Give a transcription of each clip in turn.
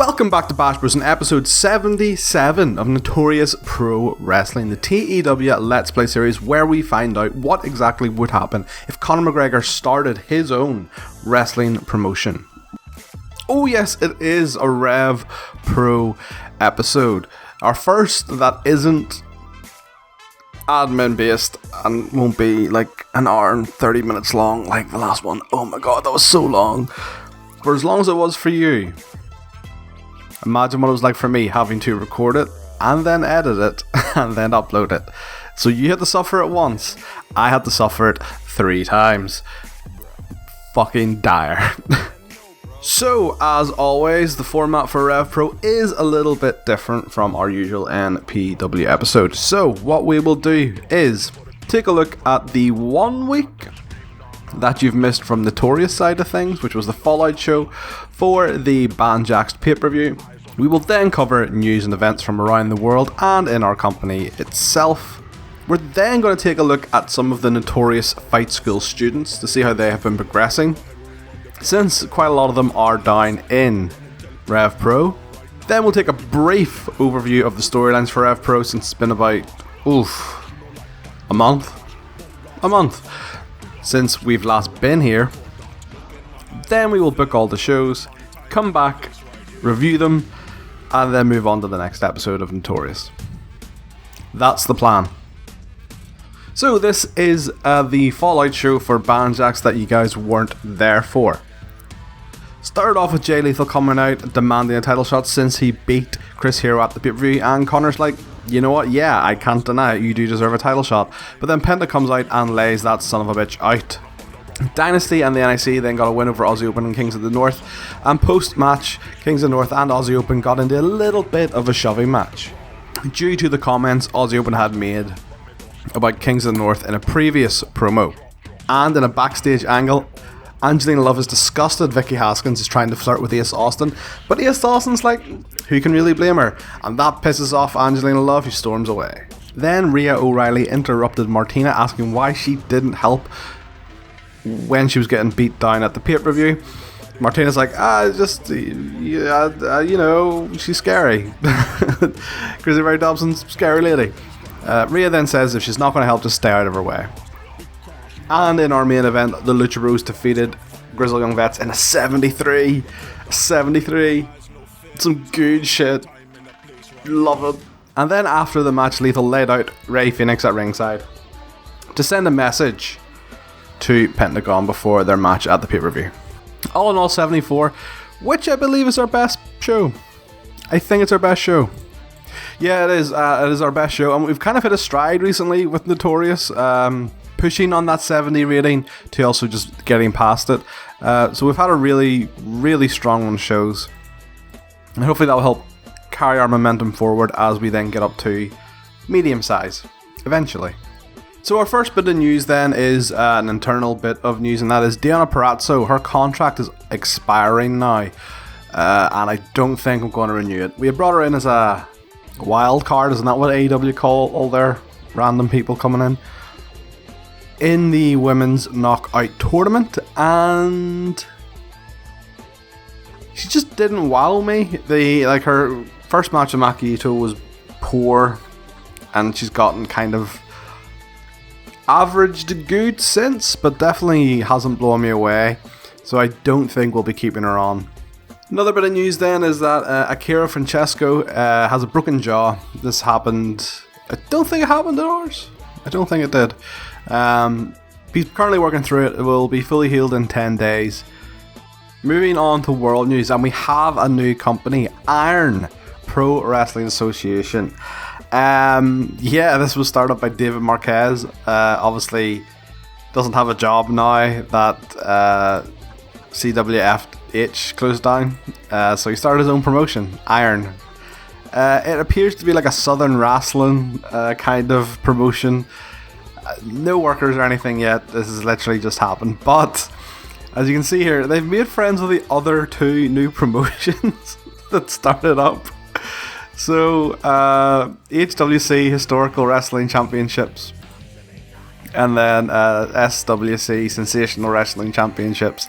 Welcome back to Bash Bros in episode 77 of Notorious Pro Wrestling, the TEW Let's Play series where we find out what exactly would happen if Conor McGregor started his own wrestling promotion. Oh yes, it is a Rev Pro episode. Our first that isn't admin based and won't be like an hour and 30 minutes long like the last one. Oh my god, that was so long. For as long as it was for you, imagine what it was like for me having to record it and then edit it and then upload it. So you had to suffer it once, I had to suffer it 3 times. Fucking dire. So, as always, the format for Rev Pro is a little bit different from our usual NPW episode. So, what we will do is take a look at the 1 week that you've missed from Notorious side of things, which was the Fallout show for the Banjaxed pay-per-view. We will then cover news and events from around the world and in our company itself. We're then going to take a look at some of the Notorious Fight School students to see how they have been progressing, since quite a lot of them are down in Rev Pro. Then we'll take a brief overview of the storylines for Rev Pro since it's been about, a month since we've last been here. Then we will book all the shows, come back, review them, and then move on to the next episode of Notorious. That's the plan. So this is the Fallout show for Banjax that you guys weren't there for. Started off with Jay Lethal coming out demanding a title shot since he beat Chris Hero at the pay-per-view, and Connor's like, you know what, yeah, I can't deny it, you do deserve a title shot. But then Penta comes out and lays that son of a bitch out. Dynasty and the NXT then got a win over Aussie Open and Kings of the North, and post-match, Kings of the North and Aussie Open got into a little bit of a shoving match due to the comments Aussie Open had made about Kings of the North in a previous promo. And in a backstage angle, Angelina Love is disgusted Vicky Haskins is trying to flirt with Ace Austin, but Ace Austin's like, who can really blame her? And that pisses off Angelina Love, who storms away. Then Rhea O'Reilly interrupted Martina, asking why she didn't help when she was getting beat down at the pay-per-view. Martina's like, you know, she's scary. Crazy Ray Dobson's scary lady. Rhea then says if she's not going to help, just stay out of her way. And in our main event, the Lucha Bros defeated Grizzled Young Vets in a 73. Some good shit. Love it. And then after the match, Lethal laid out Rey Fenix at ringside to send a message to Pentagon before their match at the pay-per-view. All in all, 74, which I believe is our best show. I think it's our best show. Yeah, it is. It is our best show, and we've kind of hit a stride recently with Notorious, pushing on that 70 rating to also just getting past it. So we've had a really, really strong run of shows, and hopefully that will help carry our momentum forward as we then get up to medium size eventually. So our first bit of news then is an internal bit of news, and that is Deonna Purrazzo. Her contract is expiring now, and I don't think I'm going to renew it. We had brought her in as a wild card, isn't that what AEW call all their random people coming in the women's knockout tournament, and she just didn't wow me. Her first match with Maki Ito was poor, and she's gotten kind of average to good since, but definitely hasn't blown me away, so I don't think we'll be keeping her on. Another bit of news then is that Akira Francesco has a broken jaw. This happened, I don't think it happened at ours. I don't think it did. He's currently working through it. It will be fully healed in 10 days. Moving on to world news, and we have a new company, Iron Pro Wrestling Association. This was started up by David Marquez. Obviously doesn't have a job now that CWFH closed down, so he started his own promotion, Iron. It appears to be like a Southern wrestling kind of promotion. No workers or anything yet. This has literally just happened, but as you can see here, they've made friends with the other 2 new promotions that started up. So, HWC Historical Wrestling Championships, and then SWC Sensational Wrestling Championships.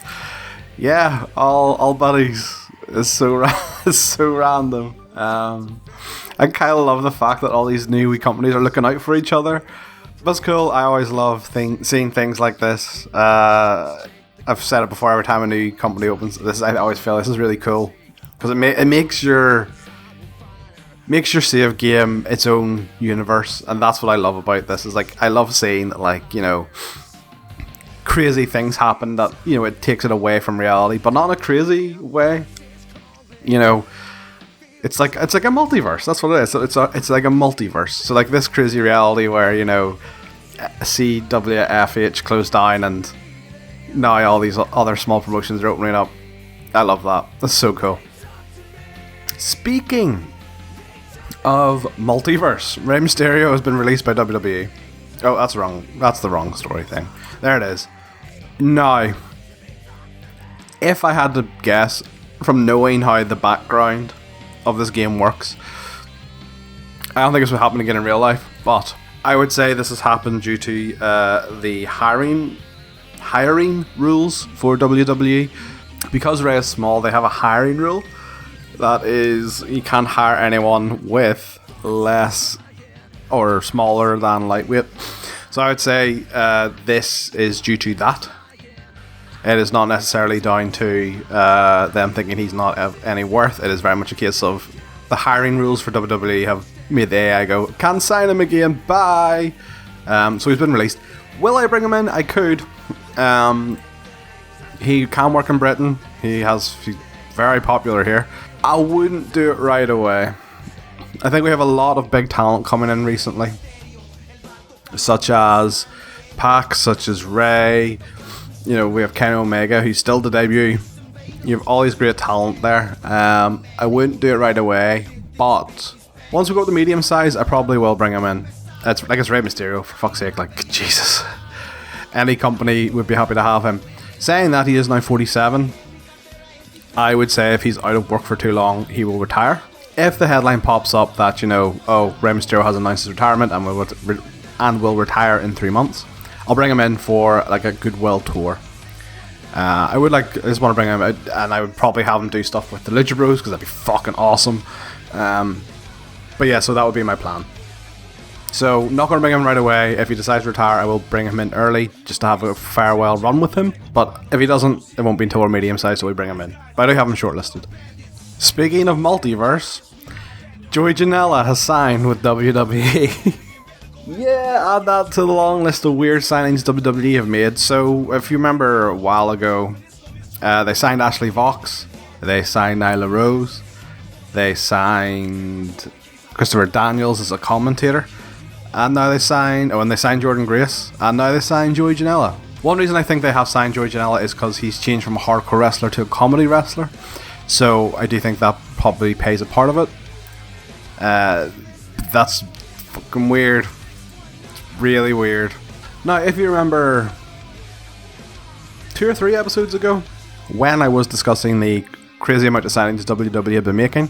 Yeah, all buddies. It's so it's so random. I kind of love the fact that all these new wee companies are looking out for each other. That's cool. I always love seeing things like this. I've said it before. Every time a new company opens, I always feel this is really cool because it makes your save game its own universe, and that's what I love about this. Is like I love seeing like, you know, crazy things happen that, you know, it takes it away from reality, but not in a crazy way. You know, it's like a multiverse. That's what it is. It's like a multiverse. So like this crazy reality where, you know, CWFH closed down and now all these other small promotions are opening up. I love that. That's so cool. Speaking of multiverse, Rey Mysterio has been released by WWE. Oh, that's wrong. That's the wrong story thing. There it is. Now, if I had to guess from knowing how the background of this game works, I don't think this would happen again in real life, but I would say this has happened due to the hiring rules for WWE. Because Rey is small, they have a hiring rule. That is, you can't hire anyone with less or smaller than lightweight. So I would say this is due to that. It is not necessarily down to them thinking he's not of any worth. It is very much a case of the hiring rules for WWE have made the AI go, can't sign him again, bye. So he's been released. Will I bring him in? I could. He can work in Britain. He's very popular here. I wouldn't do it right away. I think we have a lot of big talent coming in recently, such as Pac, such as Rey. You know, we have Kenny Omega, who's still the debut. You have all these great talent there. I wouldn't do it right away, but once we go to the medium size, I probably will bring him in. It's Rey Mysterio, for fuck's sake, like, Jesus. Any company would be happy to have him. Saying that, he is now 47. I would say if he's out of work for too long, he will retire. If the headline pops up that, you know, oh, Rey Mysterio has announced his retirement and will retire in 3 months, I'll bring him in for like a goodwill tour. I just want to bring him out, and I would probably have him do stuff with the Lucha Bros because that'd be fucking awesome. But yeah, so that would be my plan. So, not going to bring him right away. If he decides to retire, I will bring him in early just to have a farewell run with him. But if he doesn't, it won't be until we're medium size, so we bring him in. But I do have him shortlisted. Speaking of multiverse, Joey Janella has signed with WWE. Yeah, add that to the long list of weird signings WWE have made. So, if you remember a while ago, they signed Ashley Vox, they signed Nyla Rose, they signed Christopher Daniels as a commentator, and now they signed Jordan Grace, and now they signed Joey Janela. One reason I think they have signed Joey Janela is because he's changed from a hardcore wrestler to a comedy wrestler, so I do think that probably plays a part of it. That's fucking weird. Really weird. Now, if you remember 2 or 3 episodes ago, when I was discussing the crazy amount of signings WWE have been making,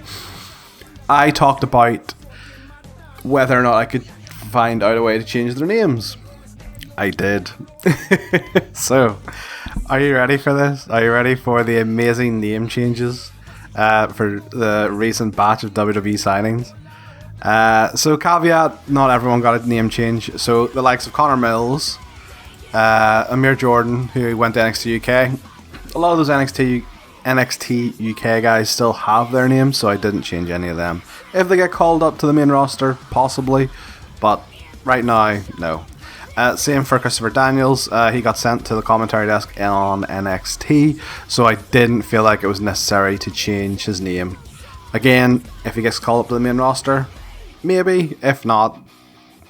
I talked about whether or not I could find out a way to change their names. I did. So, are you ready for this? Are you ready for the amazing name changes for the recent batch of WWE signings? So caveat, not everyone got a name change. So the likes of Connor Mills, Amir Jordan, who went to NXT UK, a lot of those NXT UK guys still have their names, so I didn't change any of them. If they get called up to the main roster, possibly, but right now, no. Same for Christopher Daniels. He got sent to the commentary desk on NXT, so I didn't feel like it was necessary to change his name. Again, if he gets called up to the main roster, maybe. If not,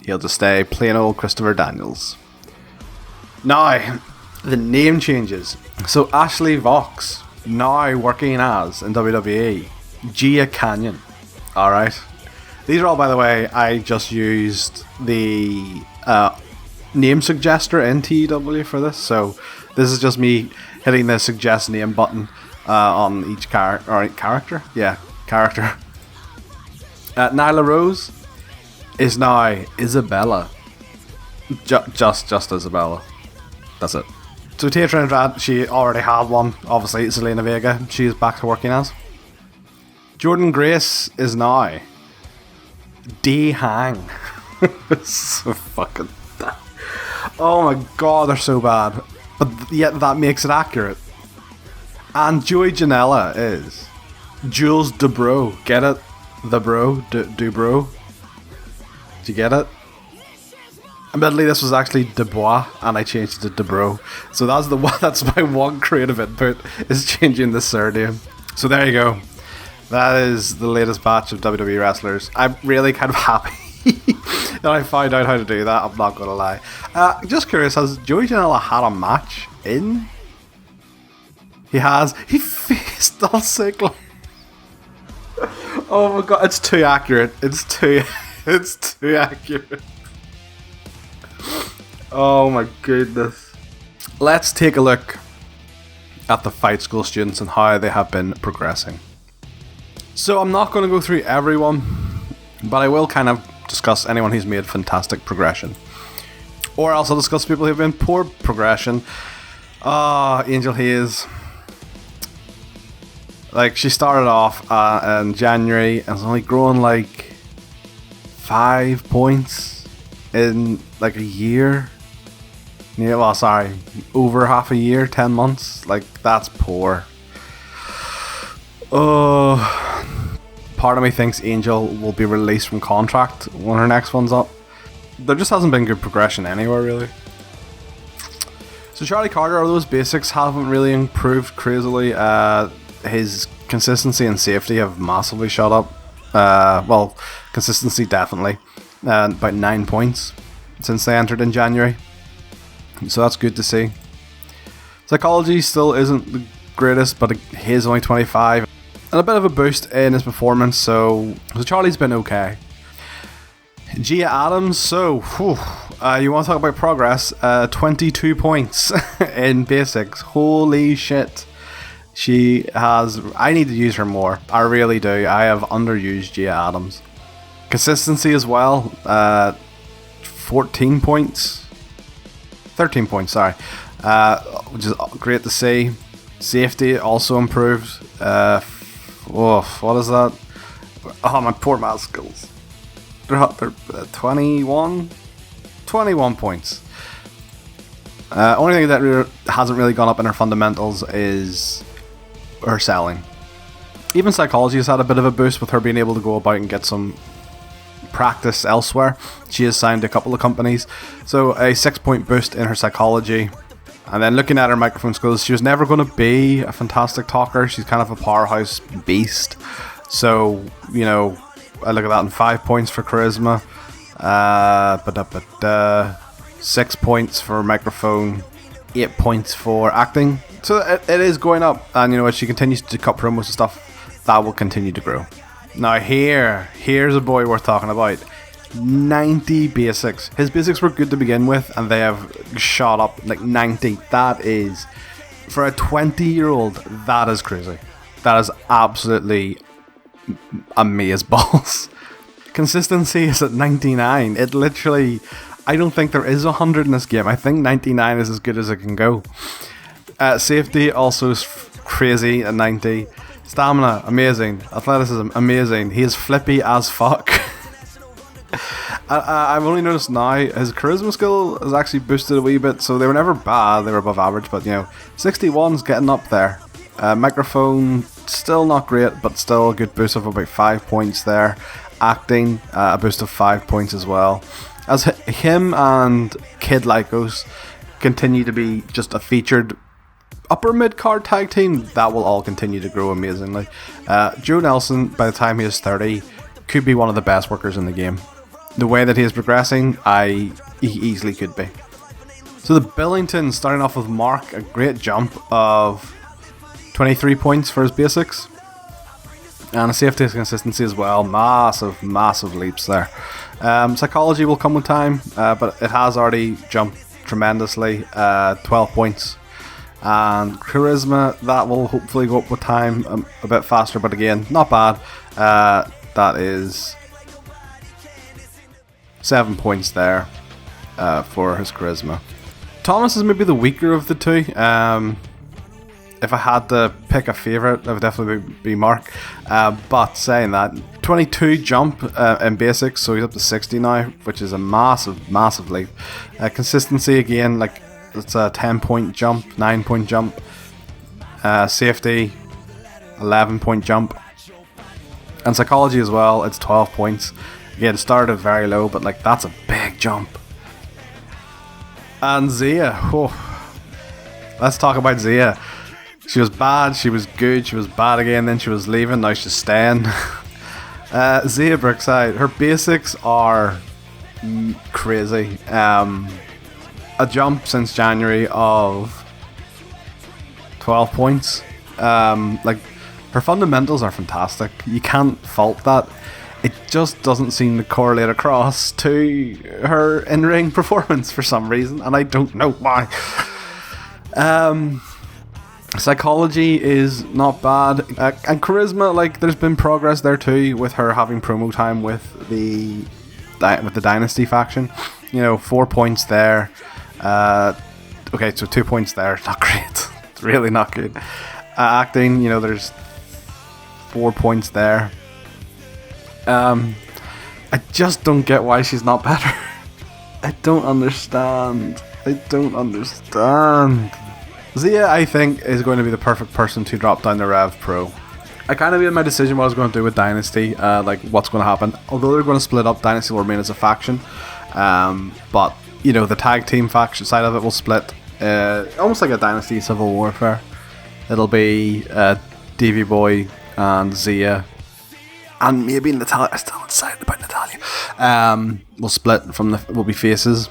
he'll just stay plain old Christopher Daniels. Now, the name changes. So Ashley Vox, now working as, in WWE, Gia Canyon. Alright. These are all, by the way, I just used the name suggester in TEW for this, so this is just me hitting the suggest name button on each character. Yeah, character. Nyla Rose is now Isabella. Just Isabella. That's it. So Tia Trinidad, she already had one. Obviously, Zelina Vega, she is back to working as. Jordan Grace is now D-Hang. So fucking bad. Oh my god, they're so bad. But yet that makes it accurate. And Joey Janella is Jules DeBro. Get it? The bro? DeBro? Did you get it? Admittedly, this was actually Dubois, and I changed it to DeBro. So that's my one creative input, is changing the surname. So there you go. That is the latest batch of WWE wrestlers. I'm really kind of happy that I found out how to do that, I'm not going to lie. Just curious, has Joey Janela had a match in? He has. He faced Dolph Ziggler. Oh my god, it's too accurate. It's too accurate. Oh my goodness. Let's take a look at the Fight School students and how they have been progressing. So I'm not going to go through everyone, but I will kind of discuss anyone who's made fantastic progression. Or else I'll discuss people who've been poor progression. Angel Hayes. Like, she started off in January and has only grown like 5 points in like a year. Yeah, well, sorry, over half a year, 10 months. Like, that's poor. Part of me thinks Angel will be released from contract when her next one's up. There just hasn't been good progression anywhere, really. So Charlie Carter, although his basics haven't really improved crazily, his consistency and safety have massively shot up. Well, consistency definitely. About 9 points since they entered in January. So that's good to see. Psychology still isn't the greatest, but he's only 25. And a bit of a boost in his performance, so Charlie's been okay. Gia Adams, so, you want to talk about progress? 22 points in basics. Holy shit. She has... I need to use her more. I really do. I have underused Gia Adams. Consistency as well. 14 points. 13 points, sorry. Which is great to see. Safety also improved. What is that? Oh, my poor math skills. They're 21 points. Only thing that hasn't really gone up in her fundamentals is her selling. Even psychology has had a bit of a boost with her being able to go about and get some practice elsewhere. She has signed a couple of companies, so a 6-point boost in her psychology. And then looking at her microphone skills, she was never going to be a fantastic talker. She's kind of a powerhouse beast. So, you know, I look at that in 5 points for charisma, 6 points for microphone, 8 points for acting. So it is going up, and you know, as she continues to cut promos and stuff, that will continue to grow. Now here's a boy worth talking about. 90 basics. His basics were good to begin with, and they have shot up like 90. That is, for a 20-year-old, that is crazy. That is absolutely amazeballs. Consistency is at 99. It literally, I don't think there is 100 in this game. I think 99 is as good as it can go. Safety also is crazy at 90. Stamina, amazing. Athleticism, amazing. He is flippy as fuck. I've only noticed now his charisma skill has actually boosted a wee bit, so they were never bad, they were above average, but you know, 61's getting up there. Microphone, still not great, but still a good boost of about 5 points there. Acting, a boost of 5 points as well. As him and Kid Lycos continue to be just a featured upper mid-card tag team, that will all continue to grow amazingly. Joe Nelson, by the time he is 30, could be one of the best workers in the game. The way that he is progressing, he easily could be. So the Billington, starting off with Mark, a great jump of 23 points for his basics. And a safety consistency as well. Massive leaps there. Psychology will come with time, but it has already jumped tremendously. 12 points. And charisma, that will hopefully go up with time a bit faster, but again, not bad. That is 7 points there for his charisma. Thomas is maybe the weaker of the two. if I had to pick a favourite, it would definitely be Mark. But saying that, 22 jump in basics, so he's up to 60 now, which is a massive leap. Consistency again, like it's a 10-point jump, 9-point jump. Safety, 11-point jump. And psychology as well, it's 12 points. Again, it started very low, but like that's a big jump. And Zia, let's talk about Zia. She was bad, she was good, she was bad again, then she was leaving, now she's staying. Zia Brookside, her basics are crazy. A jump since January of 12 points. Like, her fundamentals are fantastic. You can't fault that. It just doesn't seem to correlate across to her in-ring performance for some reason, and I don't know why. Psychology is not bad, and charisma, like, there's been progress there too with her having promo time with the Dynasty faction. 4 points there. Okay, so 2 points there. Not great. It's really not good. Acting, there's 4 points there. I just don't get why she's not better. I don't understand. Zia, I think, is going to be the perfect person to drop down the Rev Pro. I kind of made my decision what I was going to do with Dynasty, like what's going to happen. Although they're going to split up, Dynasty will remain as a faction. But, the tag team faction side of it will split. Almost like a Dynasty Civil Warfare. It'll be Davey Boy and Zia. And maybe Natalia. I'm still excited about Natalia. We'll split we'll be faces.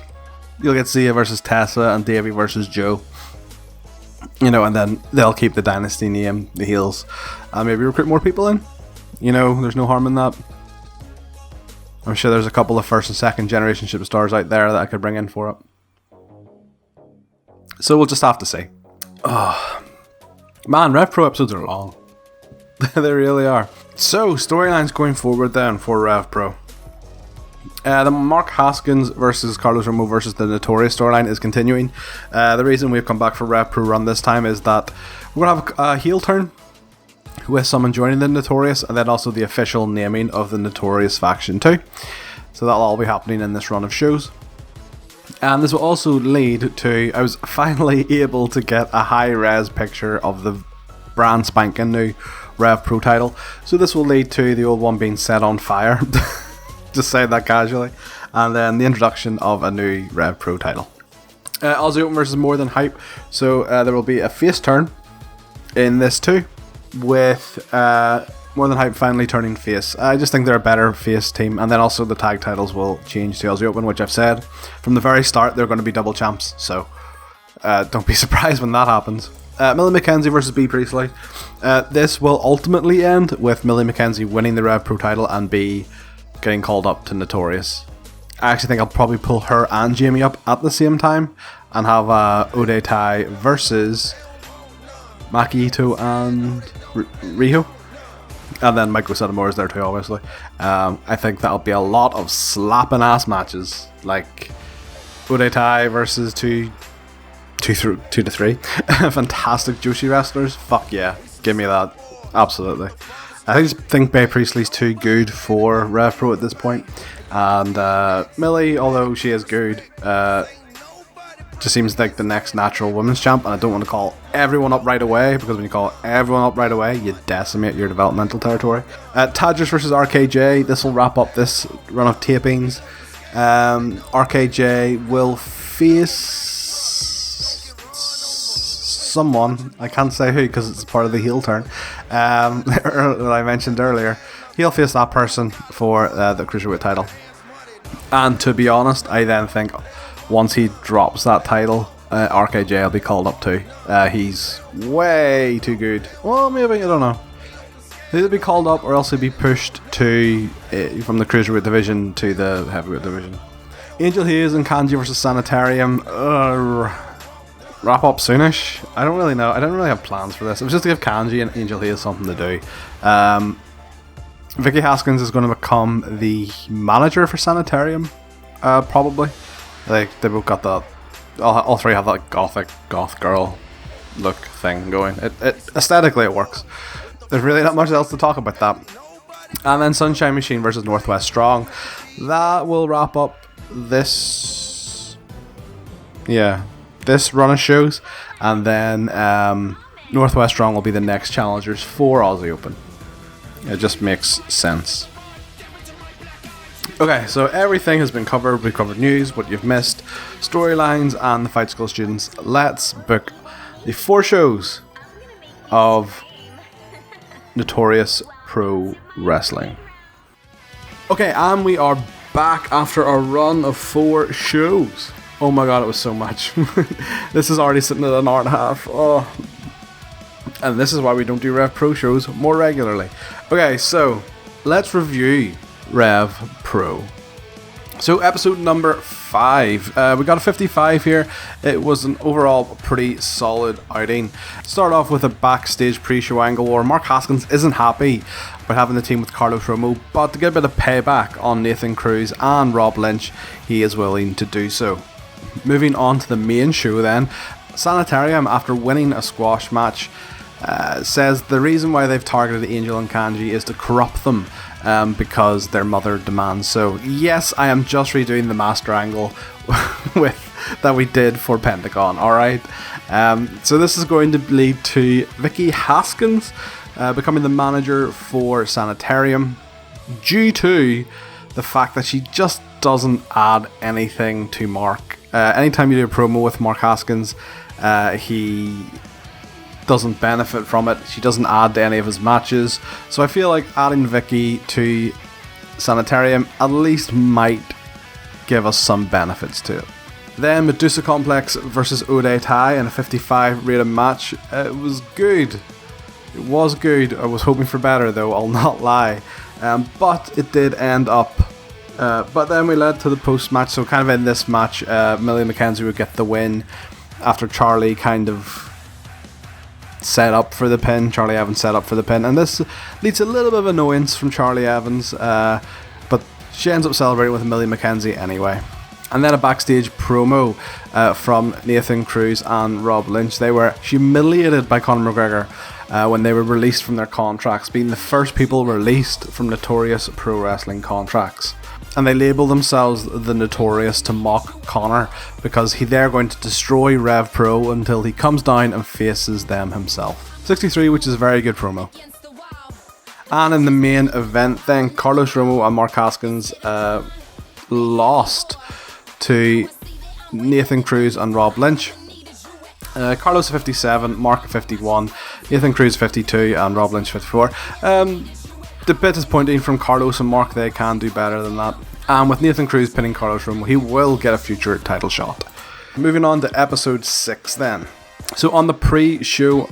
You'll get Zia versus Tessa and Davey versus Joe. And then they'll keep the Dynasty name, the heels, and maybe recruit more people in. There's no harm in that. I'm sure there's a couple of first and second generation superstars out there that I could bring in for it. So we'll just have to see. Oh, man, Rev Pro episodes are long. They really are. So, storylines going forward then for Rev Pro. The Mark Haskins versus Carlos Romo versus the Notorious storyline is continuing. The reason we've come back for Rev Pro run this time is that we're going to have a heel turn with someone joining the Notorious, and then also the official naming of the Notorious faction too. So that'll all be happening in this run of shows. And this will also lead to, I was finally able to get a high-res picture of the brand spanking new Rev Pro title. So this will lead to the old one being set on fire. Just say that casually. And then the introduction of a new Rev Pro title. Aussie Open versus More Than Hype. So there will be a face turn in this too, with More Than Hype finally turning face. I just think they're a better face team. And then also the tag titles will change to Aussie Open, which I've said from the very start they're going to be double champs. So don't be surprised when that happens. Millie McKenzie versus B Priestley. This will ultimately end with Millie McKenzie winning the Rev Pro title and B getting called up to Notorious. I actually think I'll probably pull her and Jamie up at the same time and have Ode Tai versus Maki Ito and Riho. And then Michael Satomura is there too, obviously. I think that'll be a lot of slapping ass matches, like Ode Tai versus two to three fantastic Joshi wrestlers. Fuck yeah, give me that. Absolutely. I just think Bay Priestley's too good for Rev Pro at this point. And Millie, although she is good, just seems like the next natural women's champ. And I don't want to call everyone up right away, because when you call everyone up right away, you decimate your developmental territory. Tadros versus RKJ. This will wrap up this run of tapings. RKJ will face someone, I can't say who because it's part of the heel turn, that I mentioned earlier. He'll face that person for the Cruiserweight title. And to be honest, I then think once he drops that title, RKJ will be called up too. He's way too good. Well, maybe, I don't know. He'll be called up, or else he'll be pushed to from the Cruiserweight division to the Heavyweight division. Angel Hayes and Kanji versus Sanitarium. Wrap up soonish. I don't really know. I don't really have plans for this. It was just to give Kanji and Angel Hayes something to do. Vicky Haskins is going to become the manager for Sanitarium, probably. Like, they both got that. All three have that goth girl look thing going. It aesthetically it works. There's really not much else to talk about that. And then Sunshine Machine versus Northwest Strong. That will wrap up this run of shows, and then Northwest Strong will be the next challengers for Aussie Open. It just makes sense. Okay, so everything has been covered. We've covered news, what you've missed, storylines, and the Fight School students. Let's book the 4 shows of Notorious Pro Wrestling. Okay, and we are back after a run of 4 shows. Oh my god, it was so much. This is already sitting at an hour and a half. Oh. And this is why we don't do Rev Pro shows more regularly. Okay, so let's review Rev Pro. So episode number 5. We got a 55 here. It was an overall pretty solid outing. Start off with a backstage pre-show angle where Mark Haskins isn't happy about having the team with Carlos Romo, but to get a bit of payback on Nathan Cruz and Rob Lynch, he is willing to do so. Moving on to the main show then, Sanitarium, after winning a squash match, says the reason why they've targeted Angel and Kanji is to corrupt them because their mother demands so. Yes, I am just redoing the master angle that we did for Pentagon, alright? So this is going to lead to Vicky Haskins becoming the manager for Sanitarium due to the fact that she just doesn't add anything to Mark. Anytime you do a promo with Mark Haskins, he doesn't benefit from it. She doesn't add to any of his matches. So I feel like adding Vicky to Sanitarium at least might give us some benefits to it. Then Medusa Complex versus Ode Tai in a 55 rated match. It was good. It was good. I was hoping for better though, I'll not lie. But it did end up. But then we led to the post-match. So kind of in this match, Millie McKenzie would get the win after Charlie kind of set up for the pin. Charlie Evans set up for the pin, and this leads to a little bit of annoyance from Charlie Evans, but she ends up celebrating with Millie McKenzie anyway. And then a backstage promo from Nathan Cruz and Rob Lynch. They were humiliated by Conor McGregor when they were released from their contracts, being the first people released from Notorious Pro Wrestling contracts. And they label themselves the Notorious to mock Conor because they're going to destroy Rev Pro until he comes down and faces them himself. 63, which is a very good promo. And in the main event then, Carlos Romo and Mark Haskins lost to Nathan Cruz and Rob Lynch. Carlos 57, Mark 51, Nathan Cruz 52 and Rob Lynch 54. The bit is pointing from Carlos and Mark, they can do better than that. And with Nathan Cruz pinning Carlos Romo, he will get a future title shot. Moving on to episode 6 then. So on the pre-show,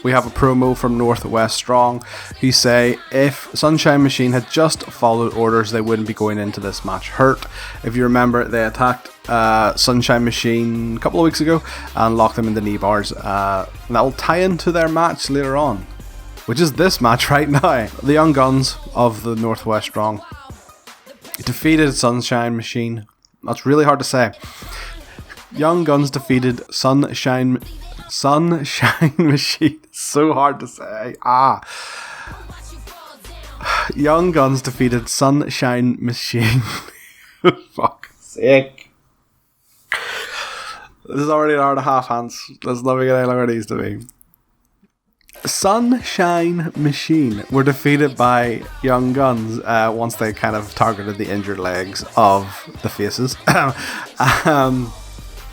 we have a promo from Northwest Strong who say if Sunshine Machine had just followed orders, they wouldn't be going into this match hurt. If you remember, they attacked Sunshine Machine a couple of weeks ago and locked them in the knee bars. And that will tie into their match later on, which is this match right now. The Young Guns of the Northwest Strong defeated Sunshine Machine. That's really hard to say. Young Guns defeated Sunshine Machine. It's so hard to say. Young Guns defeated Sunshine Machine. Fuck's sake. This is already an hour and a half, Hans. Let's not make it any longer than it needs to be. Sunshine Machine were defeated by Young Guns once they kind of targeted the injured legs of the faces.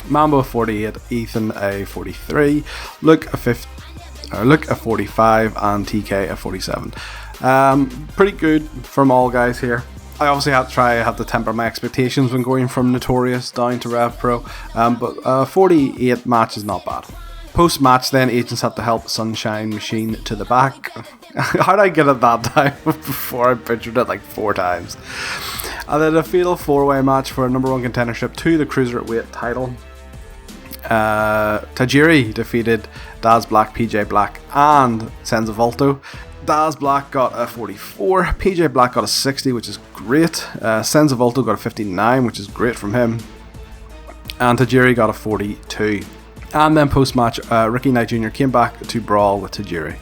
Mambo 48, Ethan a 43, Luke a 45, and TK a 47. Pretty good from all guys here. I obviously have to temper my expectations when going from Notorious down to Rev Pro, but 48 match is not bad. Post-match then, agents had to help Sunshine Machine to the back. How did I get it that time before I butchered it like 4 times? And then a fatal 4-way match for a number 1 contendership to the Cruiserweight title. Tajiri defeated Daz Black, PJ Black and Senza Volto. Daz Black got a 44, PJ Black got a 60, which is great. Senza Volto got a 59, which is great from him. And Tajiri got a 42. And then post-match, Ricky Knight Jr. came back to brawl with Tajiri.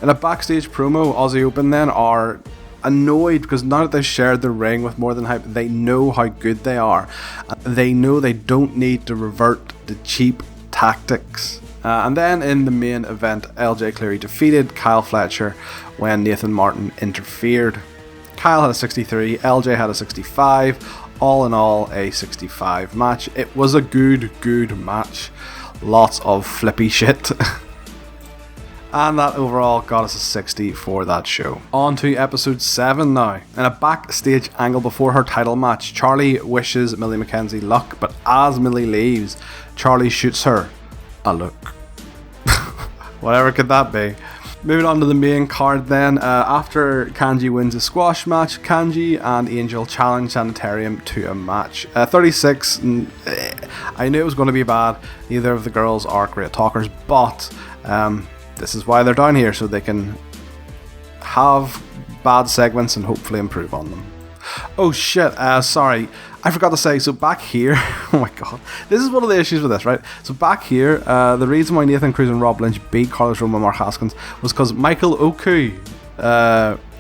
In a backstage promo, Aussie Open then are annoyed because now that they've shared the ring with More Than Hype, they know how good they are. They know they don't need to revert to cheap tactics. And then in the main event, LJ Cleary defeated Kyle Fletcher when Nathan Martin interfered. Kyle had a 63, LJ had a 65. All in all, a 65 match. It was a good match. Lots of flippy shit. And that overall got us a 60 for that show. On to episode 7 now. In a backstage angle before her title match, Charlie wishes Millie McKenzie luck, but as Millie leaves, Charlie shoots her a look. Whatever could that be? Moving on to the main card then, after Kanji wins a squash match, Kanji and Angel challenge Sanitarium to a match. 36, I knew it was going to be bad. Neither of the girls are great talkers, but this is why they're down here, so they can have bad segments and hopefully improve on them. Oh shit, sorry, I forgot to say, so back here, oh my god, this is one of the issues with this, right? So back here, the reason why Nathan Cruz and Rob Lynch beat Carlos Roma and Mark Haskins was because Michael Oku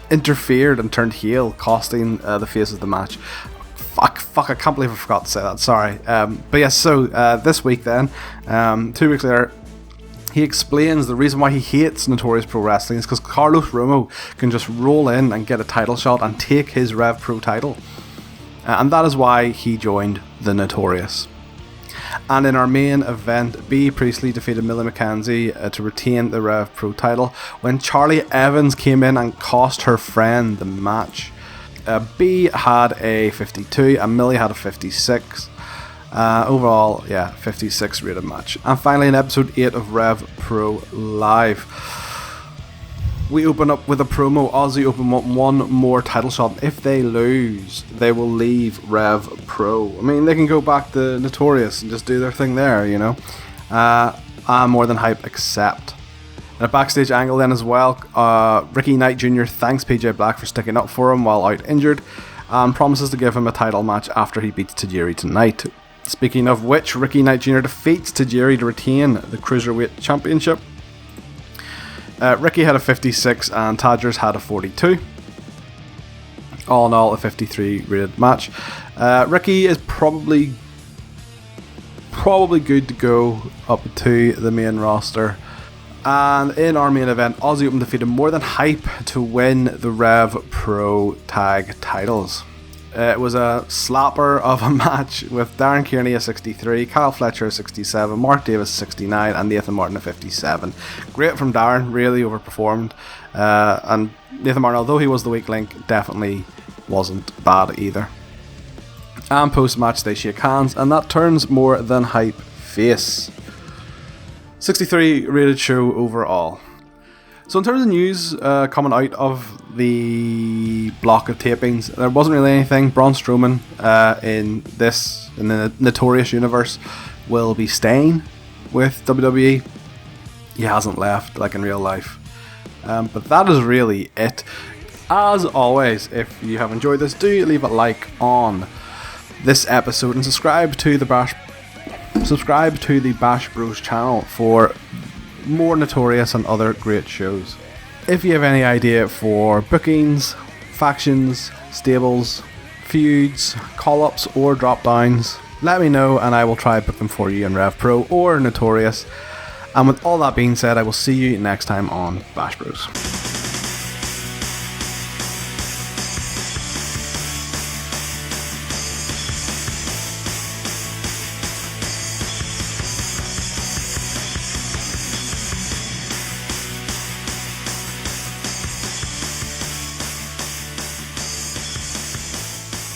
interfered and turned heel, costing the face of the match. Fuck, I can't believe I forgot to say that, sorry. But yes, so this week then, 2 weeks later, he explains the reason why he hates Notorious Pro Wrestling is because Carlos Romo can just roll in and get a title shot and take his Rev Pro title. And that is why he joined the Notorious. And in our main event, B. Priestley defeated Millie McKenzie to retain the Rev Pro title when Charlie Evans came in and cost her friend the match. B had a 52 and Millie had a 56. Overall, 56 rated match. And finally, in episode 8 of Rev Pro Live, we open up with a promo. Aussie Open want one more title shot. If they lose, they will leave Rev Pro. I mean, they can go back to Notorious and just do their thing there, you know. I'm More Than Hype accept. In a backstage angle then as well, Ricky Knight Jr. thanks PJ Black for sticking up for him while out injured and promises to give him a title match after he beats Tajiri tonight. Speaking of which, Ricky Knight Jr. defeats Tajiri to retain the Cruiserweight Championship. Ricky had a 56 and Tadgers had a 42. All in all, a 53 rated match. Ricky is probably good to go up to the main roster. And in our main event, Aussie Open defeated More Than Hype to win the Rev Pro tag titles. It was a slapper of a match with Darren Kearney a 63, Kyle Fletcher a 67, Mark Davis a 69 and Nathan Martin a 57. Great from Darren, really overperformed. And Nathan Martin, although he was the weak link, definitely wasn't bad either. And post-match they shake hands and that turns More Than Hype face. 63 rated show overall. So in terms of news coming out of the block of tapings, there wasn't really anything. Braun Strowman in the Notorious universe will be staying with WWE. He hasn't left like in real life. But that is really it. As always, if you have enjoyed this, do leave a like on this episode and subscribe to the Bash Bros channel for more Notorious and other great shows. If you have any idea for bookings, factions, stables, feuds, call-ups or drop-downs, let me know and I will try to book them for you in Rev Pro or Notorious. And with all that being said, I will see you next time on Bash Bros.